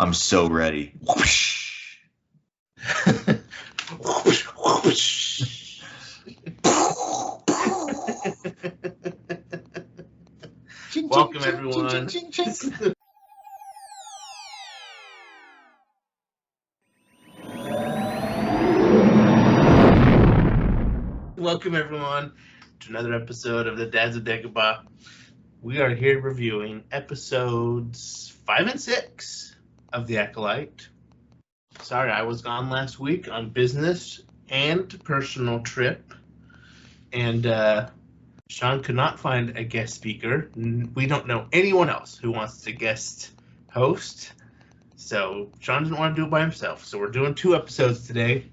I'm so ready. Whoosh. Whoosh, whoosh. Welcome, everyone. Welcome, everyone, to another episode of the Dads of Dagobah. We are here reviewing episodes 5 and 6 of The Acolyte. Sorry, I was gone last week on business and personal trip, and Sean could not find a guest speaker. We don't know anyone else who wants to guest host, so Sean doesn't want to do it by himself. So we're doing 2 episodes today.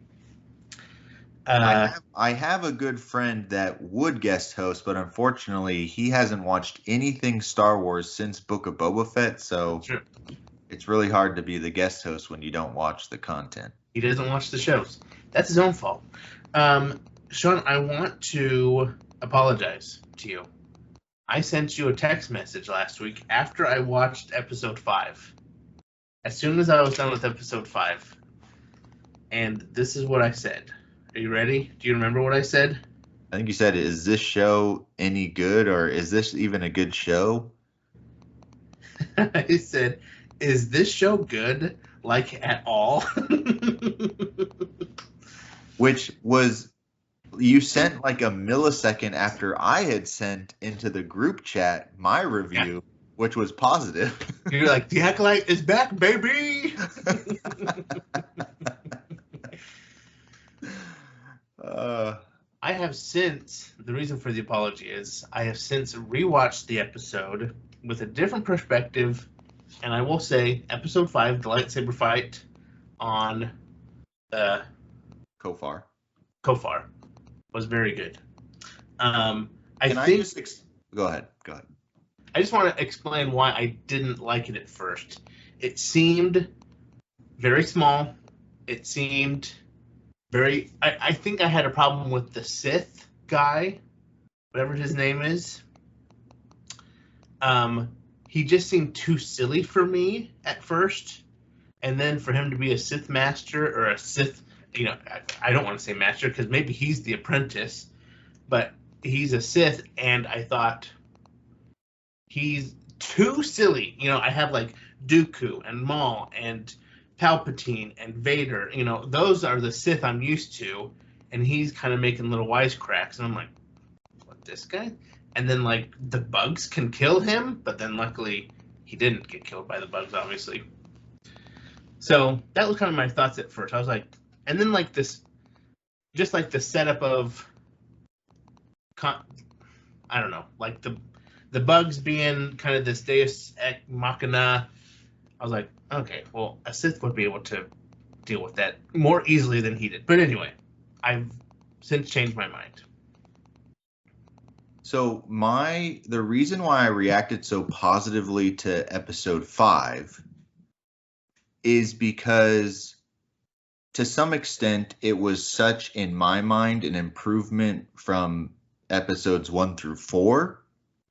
I have a good friend that would guest host, but unfortunately, he hasn't watched anything Star Wars since Book of Boba Fett, so Sure. It's really hard to be the guest host when you don't watch the content. He doesn't watch the shows. That's his own fault. Sean, I want to apologize to you. I sent you a text message last week after I watched episode 5. As soon as I was done with episode 5. And this is what I said. Are you ready? Do you remember what I said? I think you said, is this show any good, or is this even a good show? I said, is this show good, like, at all? Which was, you sent like a millisecond after I had sent into the group chat my review, which was positive. You're like, the Acolyte is back, baby! I have since, the reason for the apology is, I have since rewatched the episode with a different perspective, and I will say, episode 5, the lightsaber fight on Kofar, was very good. Go ahead. I just want to explain why I didn't like it at first. It seemed very small. It seemed very... I think I had a problem with the Sith guy, whatever his name is. He just seemed too silly for me at first. And then for him to be a Sith master or a Sith... I don't want to say master because maybe he's the apprentice. But he's a Sith, and I thought... he's too silly. I have like Dooku and Maul and Palpatine and Vader. Those are the Sith I'm used to. And he's kind of making little wisecracks. And I'm like, what, this guy? And then like the bugs can kill him. But then luckily he didn't get killed by the bugs, obviously. So that was kind of my thoughts at first. I was like, and then like this, just like the setup of, I don't know, like the bugs being kind of this Deus Ex Machina. I was like, okay, well, a Sith would be able to deal with that more easily than he did. But anyway, I've since changed my mind. So the reason why I reacted so positively to episode 5 is because to some extent it was such, in my mind, an improvement from episodes 1 through 4.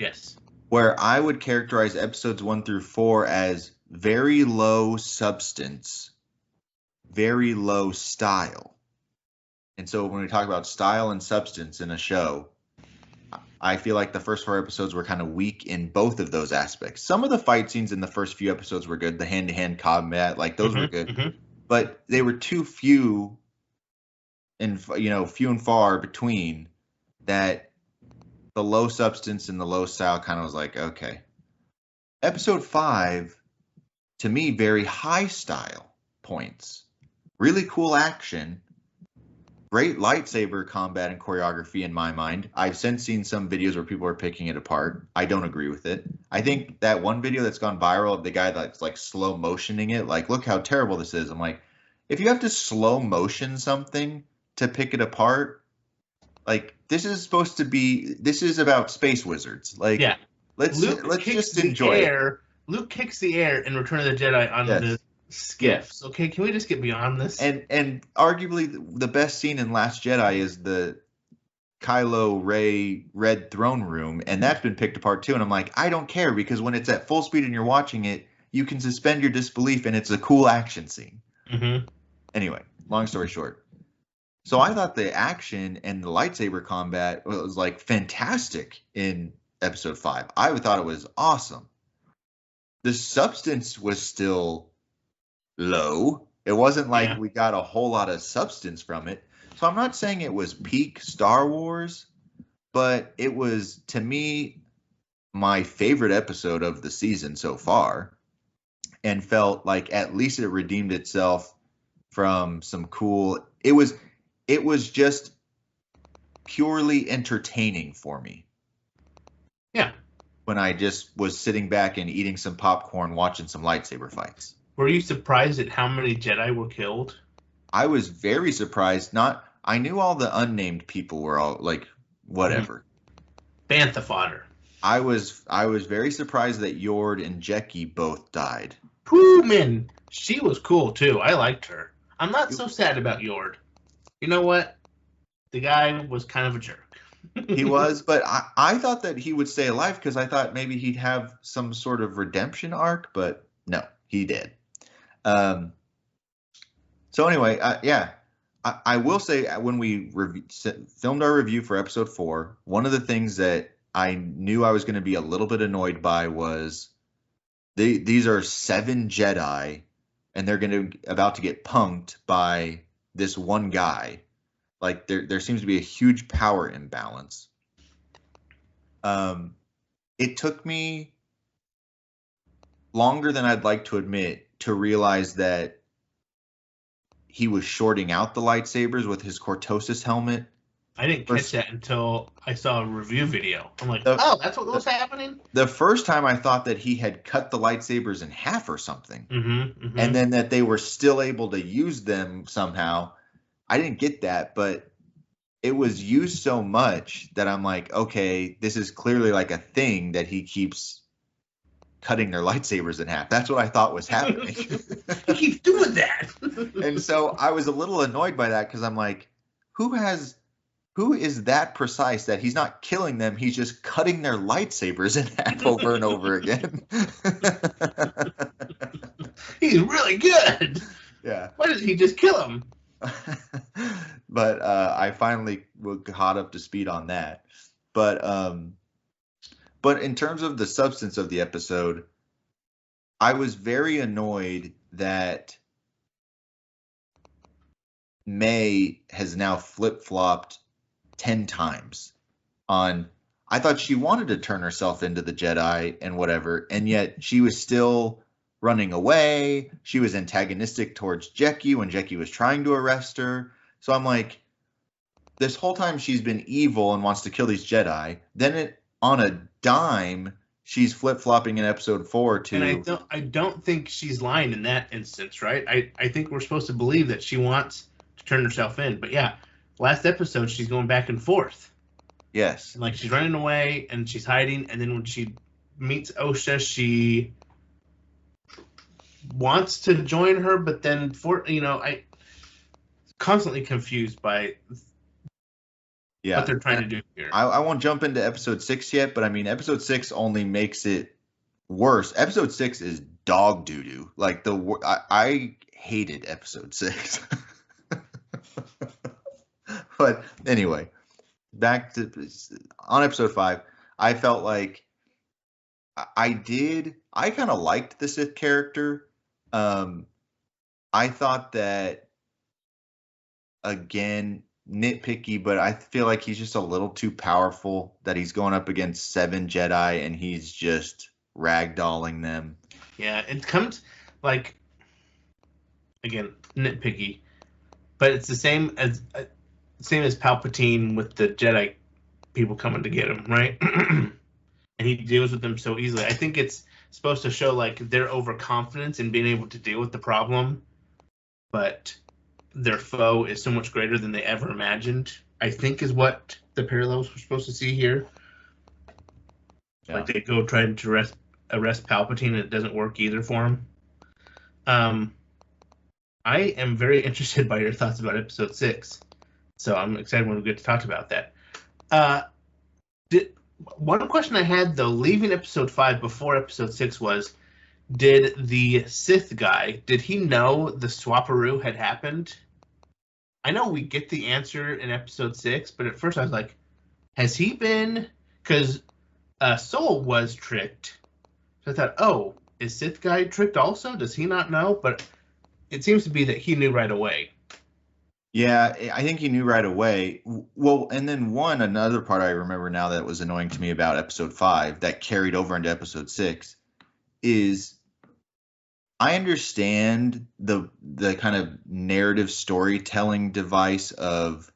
Yes. Where I would characterize episodes 1 through 4 as very low substance, very low style. And so when we talk about style and substance in a show, I feel like the first 4 episodes were kind of weak in both of those aspects. Some of the fight scenes in the first few episodes were good. The hand-to-hand combat, like those were good. Mm-hmm. But they were too few and, few and far between that the low substance and the low style kind of was like, okay. Episode 5, to me, very high style points. Really cool action. Great lightsaber combat and choreography in my mind. I've since seen some videos where people are picking it apart. I don't agree with it. I think that one video that's gone viral of the guy that's like slow motioning it, like, look how terrible this is. I'm like, if you have to slow motion something to pick it apart, like, this is about space wizards. Like, yeah. Let's just enjoy it. Luke kicks the air in Return of the Jedi on the skiffs. Okay, can we just get beyond this? And arguably the best scene in Last Jedi is the Kylo Rey Red Throne Room, and that's been picked apart too. And I'm like, I don't care, because when it's at full speed and you're watching it, you can suspend your disbelief, and it's a cool action scene. Mm-hmm. Anyway, long story short. So I thought the action and the lightsaber combat was like fantastic in episode 5. I thought it was awesome. The substance was still low. It wasn't like we got a whole lot of substance from it. So I'm not saying it was peak Star Wars, but it was, to me, my favorite episode of the season so far, and felt like at least it redeemed itself from some cool. It was just purely entertaining for me. Yeah. When I just was sitting back and eating some popcorn, watching some lightsaber fights. Were you surprised at how many Jedi were killed? I was very surprised. I knew all the unnamed people were all like, whatever. Bantha fodder. I was very surprised that Yord and Jecki both died. Poohman! She was cool too. I liked her. I'm not so sad about Yord. You know what? The guy was kind of a jerk. He was, but I thought that he would stay alive because I thought maybe he'd have some sort of redemption arc, but no, he did. So anyway, yeah, I will say when we filmed our review for episode 4, one of the things that I knew I was going to be a little bit annoyed by was these are 7 Jedi, and they're about to get punked by this one guy. Like there seems to be a huge power imbalance. It took me longer than I'd like to admit to realize that he was shorting out the lightsabers with his Cortosis helmet. I didn't catch that until I saw a review video. I'm like, oh, that's what was happening? The first time I thought that he had cut the lightsabers in half or something. And then that they were still able to use them somehow. I didn't get that, but it was used so much that I'm like, okay, this is clearly like a thing that he keeps cutting their lightsabers in half. That's what I thought was happening. He keeps doing that. And so I was a little annoyed by that because I'm like, who is that precise that he's not killing them, he's just cutting their lightsabers in half over and over again. He's really good. Yeah. Why doesn't he just kill him? But I finally caught up to speed on that. But in terms of the substance of the episode, I was very annoyed that May has now flip-flopped 10 times on. I thought she wanted to turn herself into the Jedi and whatever, and yet she was still running away. She was antagonistic towards Jecki when Jecki was trying to arrest her. So I'm like, this whole time she's been evil and wants to kill these Jedi. Then on a dime, she's flip-flopping in episode 4 to. And I don't think she's lying in that instance, right? I think we're supposed to believe that she wants to turn herself in. But yeah, last episode she's going back and forth. Yes. And like she's running away and she's hiding, and then when she meets Osha, she wants to join her, but then I constantly confused by what they're trying to do here. I won't jump into episode 6 yet, but I mean episode 6 only makes it worse. Episode 6 is dog doo-doo. Like I hated episode 6. But anyway, back to on episode 5, I felt like I kind of liked the Sith character. I thought that, again, nitpicky, but I feel like he's just a little too powerful, that he's going up against 7 Jedi and he's just ragdolling them. Yeah, it comes like, again, nitpicky, but it's the same as Palpatine with the Jedi people coming to get him, right? And he deals with them so easily. I think it's supposed to show like their overconfidence in being able to deal with the problem, but their foe is so much greater than they ever imagined, I think is what the parallels we're supposed to see here. Yeah. Like they go try to arrest Palpatine and it doesn't work either for him. I am very interested by your thoughts about episode 6. So I'm excited when we get to talk about that. One question I had, though, leaving episode 5 before episode 6 was, Did the Sith guy, did he know the swaparoo had happened? I know we get the answer in episode 6, but at first I was like, has he been? Because Soul was tricked. So I thought, oh, is Sith guy tricked also? Does he not know? But it seems to be that he knew right away. Yeah, I think he knew right away. Well, and then another part I remember now that was annoying to me about episode 5 that carried over into episode 6 is I understand the kind of narrative storytelling device of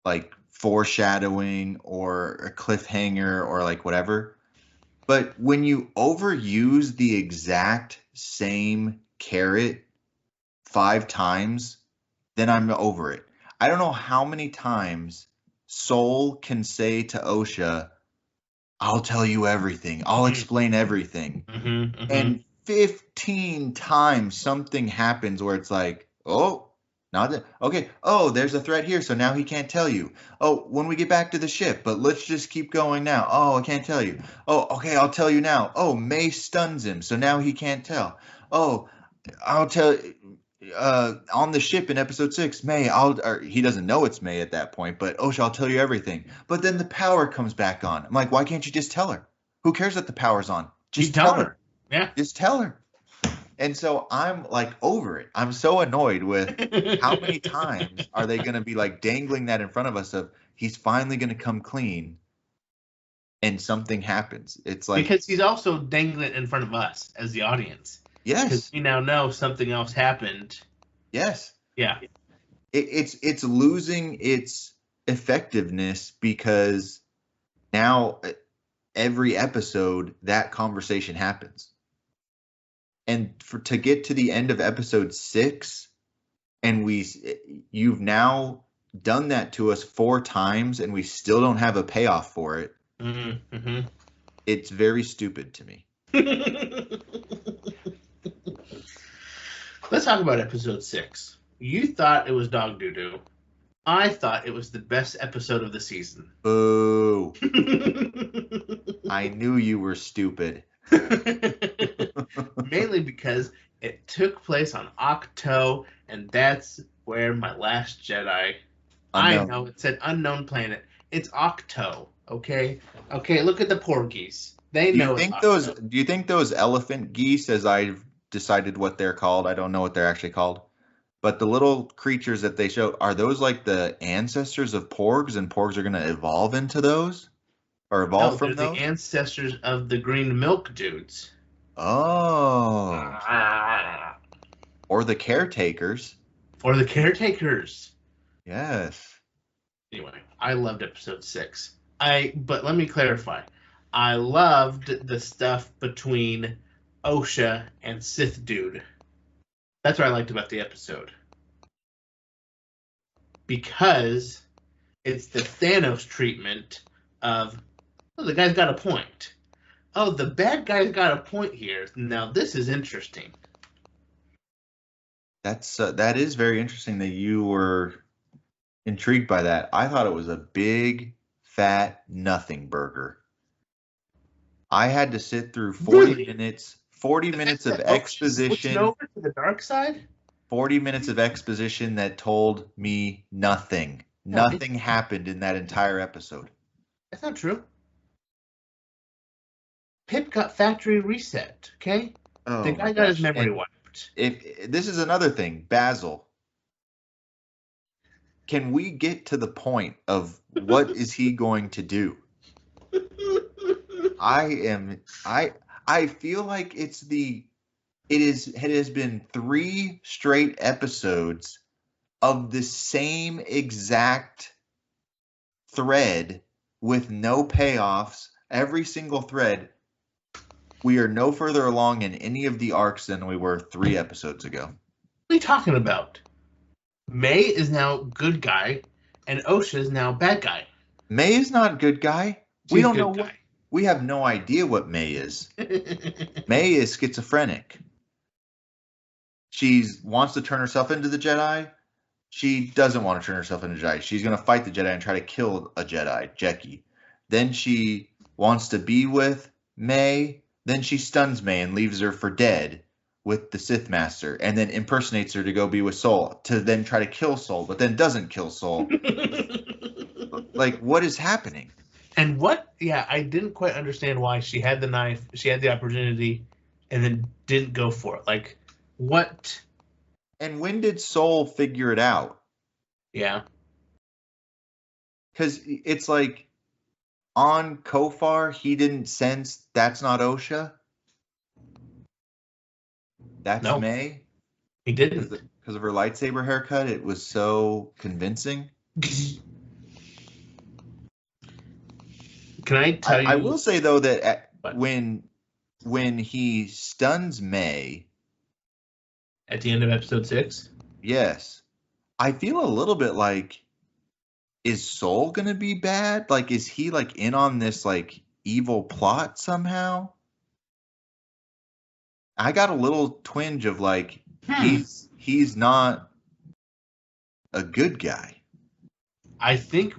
like foreshadowing or a cliffhanger or like whatever. But when you overuse the exact same carrot 5 times, then I'm over it. I don't know how many times Soul can say to Osha, I'll tell you everything. I'll explain everything. And 15 times something happens where it's like, oh, not that. Okay. Oh, there's a threat here. So now he can't tell you. Oh, when we get back to the ship, but let's just keep going now. Oh, I can't tell you. Oh, okay. I'll tell you now. Oh, May stuns him. So now he can't tell. Oh, I'll tell on the ship in episode 6, May, he doesn't know it's May at that point, but Osha, I'll tell you everything. But then the power comes back on. I'm like, why can't you just tell her? Who cares that the power's on? Just tell her. Yeah. Just tell her. And so I'm like over it. I'm so annoyed with how many times are they going to be like dangling that in front of us of he's finally going to come clean and something happens. It's like because he's also dangling it in front of us as the audience. Yes. Because we now know something else happened. Yes. Yeah. It's losing its effectiveness because now every episode that conversation happens. And to get to the end of episode 6, and you've now done that to us 4 times, and we still don't have a payoff for it. Mm-hmm. It's very stupid to me. Let's talk about episode 6. You thought it was dog doo-doo. I thought it was the best episode of the season. Boo. I knew you were stupid. Mainly because it took place on Octo, and that's where My Last Jedi. Unknown. I know it said unknown planet. It's Octo. Okay. Look at the porgies. They know. Do you think those elephant geese, as I've decided what they're called? I don't know what they're actually called, but the little creatures that they showed, are those like the ancestors of porgs, and porgs are going to evolve into those, or evolve from those? The ancestors of the green milk dudes. Oh. Or the caretakers. Yes. Anyway, I loved episode 6. But let me clarify. I loved the stuff between Osha and Sith Dude. That's what I liked about the episode. Because it's the Thanos treatment of, oh, the guy's got a point. Oh, the bad guy's got a point here. Now this is interesting. That is very interesting that you were intrigued by that. I thought it was a big, fat nothing burger. I had to sit through 40 minutes. 40 minutes of exposition. Over to the dark side? 40 minutes of exposition that told me nothing. Nothing happened in that entire episode. That's not true. Pip got factory reset, okay? Oh, the guy got his memory wiped. This is another thing. Basil. Can we get to the point of what is he going to do? I feel like it has been 3 straight episodes of the same exact thread with no payoffs. Every single thread. We are no further along in any of the arcs than we were 3 episodes ago. What are you talking about? May is now good guy, and Osha is now bad guy. May is not good guy. We don't know. We have no idea what May is. May is schizophrenic. She wants to turn herself into the Jedi. She doesn't want to turn herself into a Jedi. She's going to fight the Jedi and try to kill a Jedi, Jeki. Then she wants to be with May, Then she stuns May and leaves her for dead with the Sith Master, and then impersonates her to go be with Soul, to then try to kill Soul, but then doesn't kill Soul. Like, what is happening? And what? Yeah, I didn't quite understand why she had the knife, she had the opportunity, and then didn't go for it. Like, what? And when did Soul figure it out? Yeah. Because it's like, on Kofar, he didn't sense that's not Osha. That's No. May. He didn't. Because of her lightsaber haircut, it was so convincing. Can I tell you? I will say though that when he stuns May at the end of episode 6, yes, I feel a little bit like, is Soul gonna be bad? Like, is he like in on this like evil plot somehow? I got a little twinge of like, he's not a good guy. I think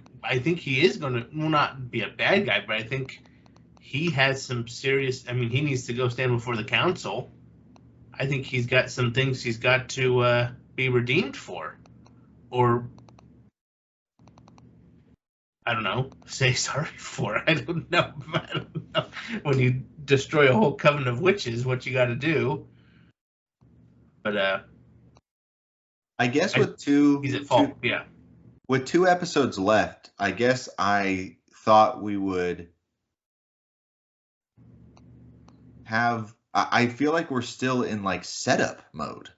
he is going to, well, not be a bad guy, but I think he has some serious. I mean, he needs to go stand before the council. I think he's got some things he's got to be redeemed for, or I don't know, say sorry for. I don't know. When you destroy a whole coven of witches, what you got to do. But I guess with he's at fault. Yeah. With 2 episodes left, I guess I thought we would have. I feel like we're still in like setup mode.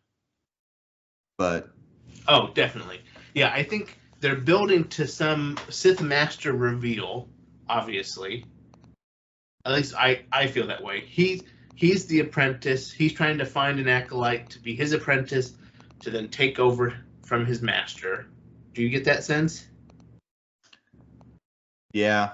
But oh, definitely. Yeah, I think they're building to some Sith Master reveal, obviously. At least I feel that way. He's the apprentice. He's trying to find an acolyte to be his apprentice to then take over from his master. Do you get that sense? Yeah.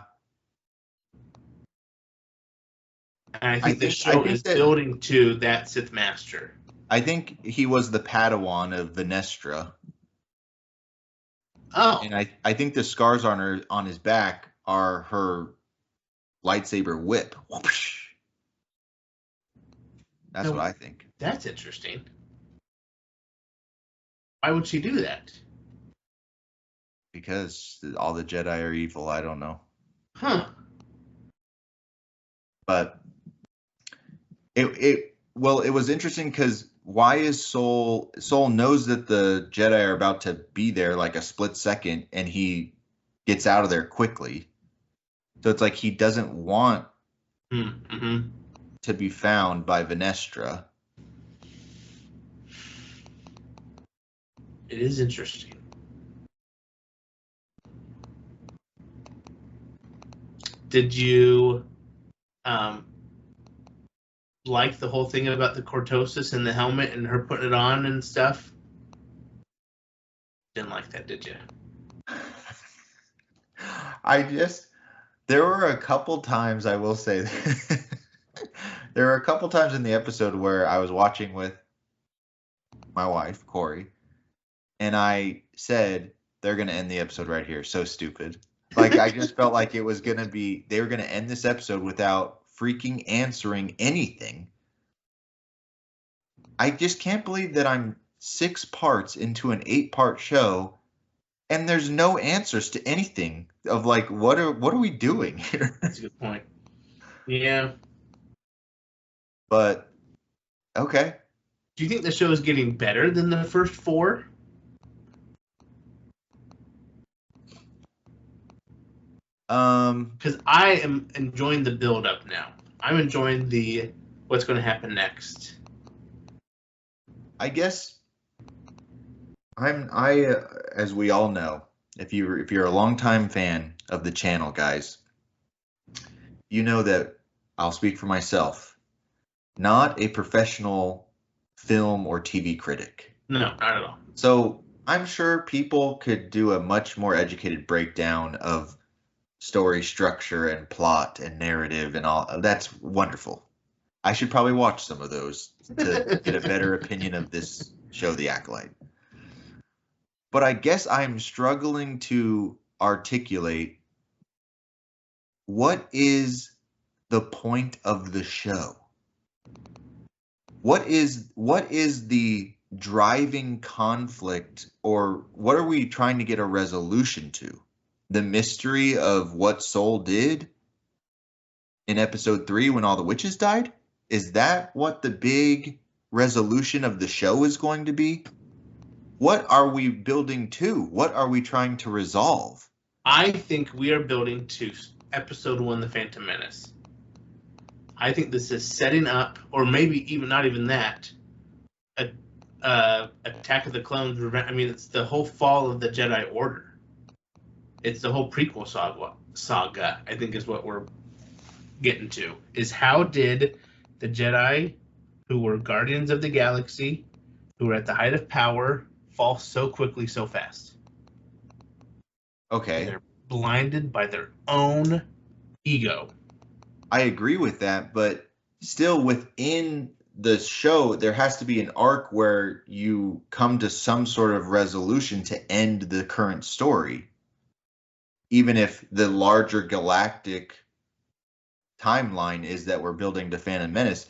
And I think the show is building to that Sith Master. I think he was the Padawan of Venestra. Oh. And I think the scars on his back are her lightsaber whip. Whoosh. That's what I think. That's interesting. Why would she do that? Because all the Jedi are evil. I don't know. Huh. But it was interesting because why is Soul knows that the Jedi are about to be there like a split second, and he gets out of there quickly. So it's like he doesn't want to be found by Venestra. It is interesting. Did you like the whole thing about the cortosis and the helmet and her putting it on and stuff? Didn't like that, did you? There were a couple times, I will say, there were a couple times in the episode where I was watching with my wife, Corey, and I said, they're going to end the episode right here. So stupid. Like, I just felt like it was going to be, they were going to end this episode without freaking answering anything. I just can't believe that I'm 6 parts into an 8-part show and there's no answers to anything of like, what are we doing here? That's a good point. Yeah. But okay. Do you think the show is getting better than the first 4? Because I am enjoying the build up now. I'm enjoying the what's going to happen next. I guess as we all know, if you're a longtime fan of the channel, guys, you know that I'll speak for myself. Not a professional film or TV critic. No, not at all. So I'm sure people could do a much more educated breakdown of story structure and plot and narrative and all. That's wonderful. I should probably watch some of those to get a better opinion of this show, The Acolyte. But I guess I'm struggling to articulate what is the point of the show. What is the driving conflict, or what are we trying to get a resolution to? The mystery of what Soul did in episode 3 when all the witches died? Is that what the big resolution of the show is going to be? What are we building to? What are we trying to resolve? I think we are building to episode 1, The Phantom Menace. I think this is setting up, or maybe even not even that, Attack of the Clones. I mean, it's the whole fall of the Jedi Order. It's the whole prequel saga. I think is what we're getting to. Is how did the Jedi, who were guardians of the galaxy, who were at the height of power, fall so quickly, so fast? Okay. They're blinded by their own ego. I agree with that, but still within the show, there has to be an arc where you come to some sort of resolution to end the current story. Even if the larger galactic timeline is that we're building to Phantom Menace.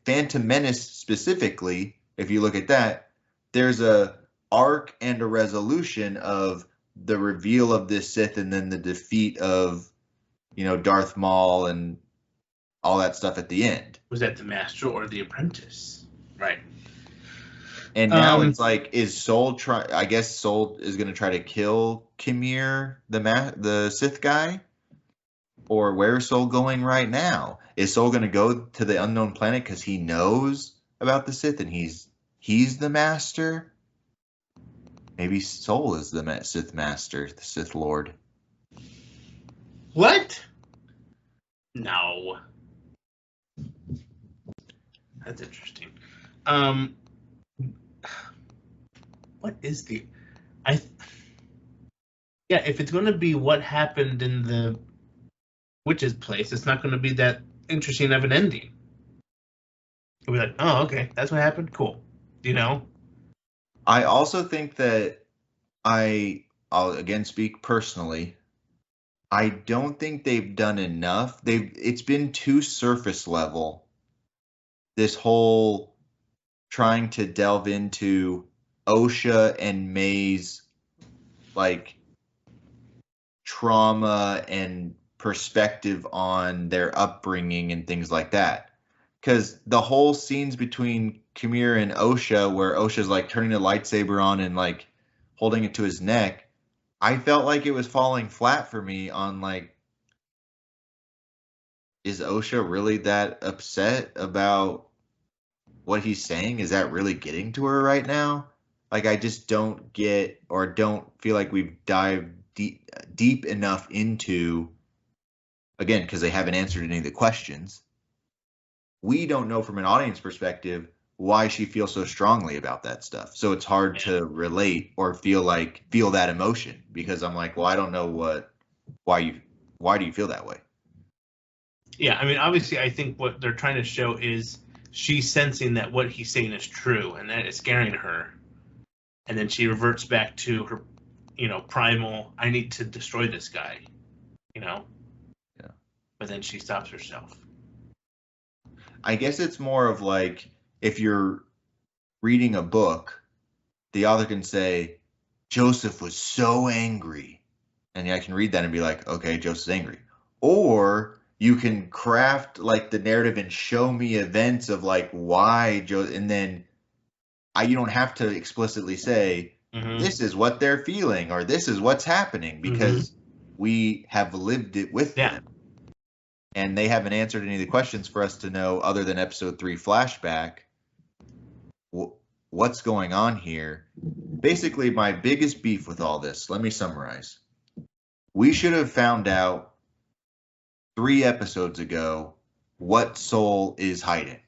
Phantom Menace specifically, if you look at that, there's a arc and a resolution of the reveal of this Sith and then the defeat of, Darth Maul and all that stuff at the end. Was that the master or the apprentice? Right. And now it's like, is Soul I guess Soul is going to try to kill Kimir, the Sith guy? Or where's Soul going right now? Is Soul going to go to the unknown planet because he knows about the Sith and he's the master? Maybe Soul is the Sith master, the Sith Lord. What? No. That's interesting. What is the... Yeah, if it's going to be what happened in the witch's place, it's not going to be that interesting of an ending. It'll be like, oh, okay, that's what happened? Cool. I also think that I'll again speak personally. I don't think they've done enough. It's been too surface level. This whole trying to delve into Osha and May's like trauma and perspective on their upbringing and things like that. Because the whole scenes between Kimir and Osha, where Osha's like turning the lightsaber on and like holding it to his neck, I felt like it was falling flat for me on like, is Osha really that upset about what he's saying? Is that really getting to her right now? Like, I just don't get or don't feel like we've dived deep enough into, again, because they haven't answered any of the questions. We don't know from an audience perspective why she feels so strongly about that stuff. So it's hard to relate or feel that emotion, because I'm like, well, I don't know why do you feel that way? Yeah, I mean, obviously, I think what they're trying to show is she's sensing that what he's saying is true and that it's scaring her. And then she reverts back to her, primal, I need to destroy this guy, Yeah. But then she stops herself. I guess it's more of like, if you're reading a book, the author can say, Joseph was so angry. And I can read that and be like, okay, Joseph's angry. Or you can craft like the narrative and show me events of like why Joseph, and then you don't have to explicitly say, this is what they're feeling or this is what's happening, because we have lived it with them. And they haven't answered any of the questions for us to know, other than episode 3 flashback, what's going on here. Basically, my biggest beef with all this, let me summarize. We should have found out 3 episodes ago what Soul is hiding.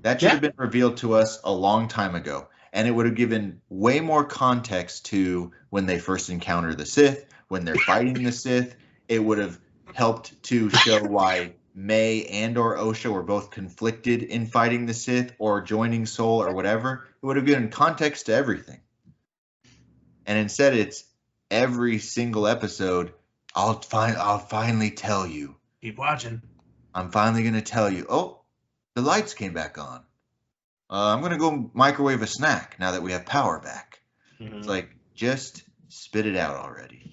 That should have been revealed to us a long time ago. And it would have given way more context to when they first encounter the Sith, when they're fighting the Sith. It would have helped to show why May and or Osha were both conflicted in fighting the Sith or joining Soul or whatever. It would have given context to everything. And instead, it's every single episode, I'll finally tell you. Keep watching. I'm finally going to tell you. Oh, The lights came back on. I'm going to go microwave a snack now that we have power back. Mm-hmm. It's like, just spit it out already.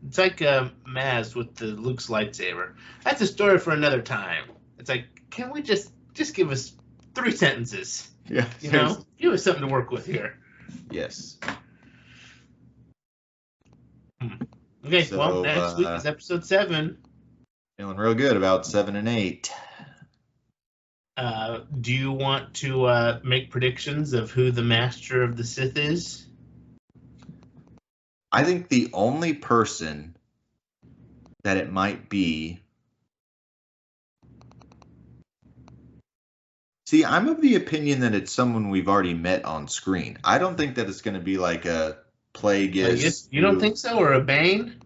It's like Maz with the Luke's lightsaber. That's a story for another time. It's like, can we just give us 3 sentences? Yeah. You know, give us something to work with here. Yes. Okay, so, well, next week is episode 7. Feeling real good about 7 and 8. Do you want to make predictions of who the Master of the Sith is? I think the only person that it might be... See, I'm of the opinion that it's someone we've already met on screen. I don't think that it's going to be like a Plagueis. You don't think so? Or a Bane?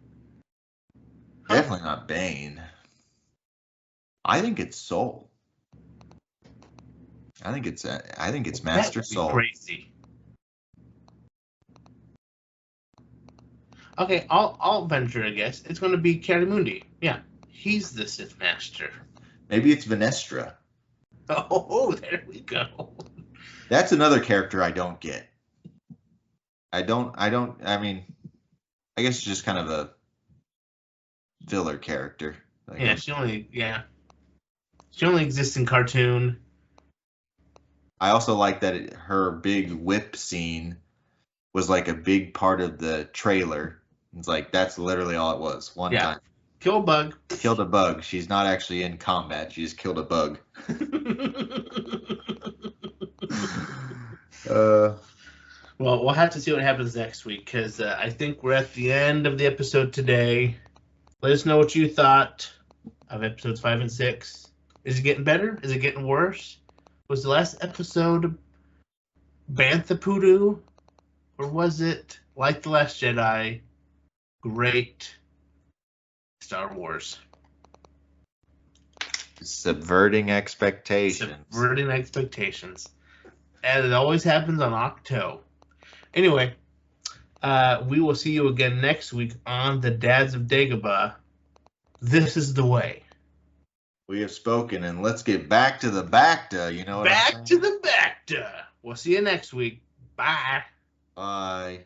Definitely not Bane. I think it's Soul. I think it's Master Soul. Crazy. Okay, I'll venture a guess. It's going to be Calimundi. Yeah, he's the Sith Master. Maybe it's Venestra. Oh, there we go. That's another character I don't get. I mean, I guess it's just kind of a filler character. Yeah, she only exists in cartoon. I also like that her big whip scene was like a big part of the trailer. It's like, that's literally all it was. One time. Kill a bug. Killed a bug. She's not actually in combat. She just killed a bug. Well, we'll have to see what happens next week, because I think we're at the end of the episode today. Let us know what you thought of episodes 5 and 6. Is it getting better? Is it getting worse? Was the last episode Bantha Poodoo? Or was it, like The Last Jedi, great Star Wars? Subverting expectations. Subverting expectations. As it always happens on Octo. Anyway, we will see you again next week on the Dads of Dagobah. This is the way. We have spoken, and let's get back to the Bacta. You know what I'm saying? Back to the Bacta. We'll see you next week. Bye. Bye.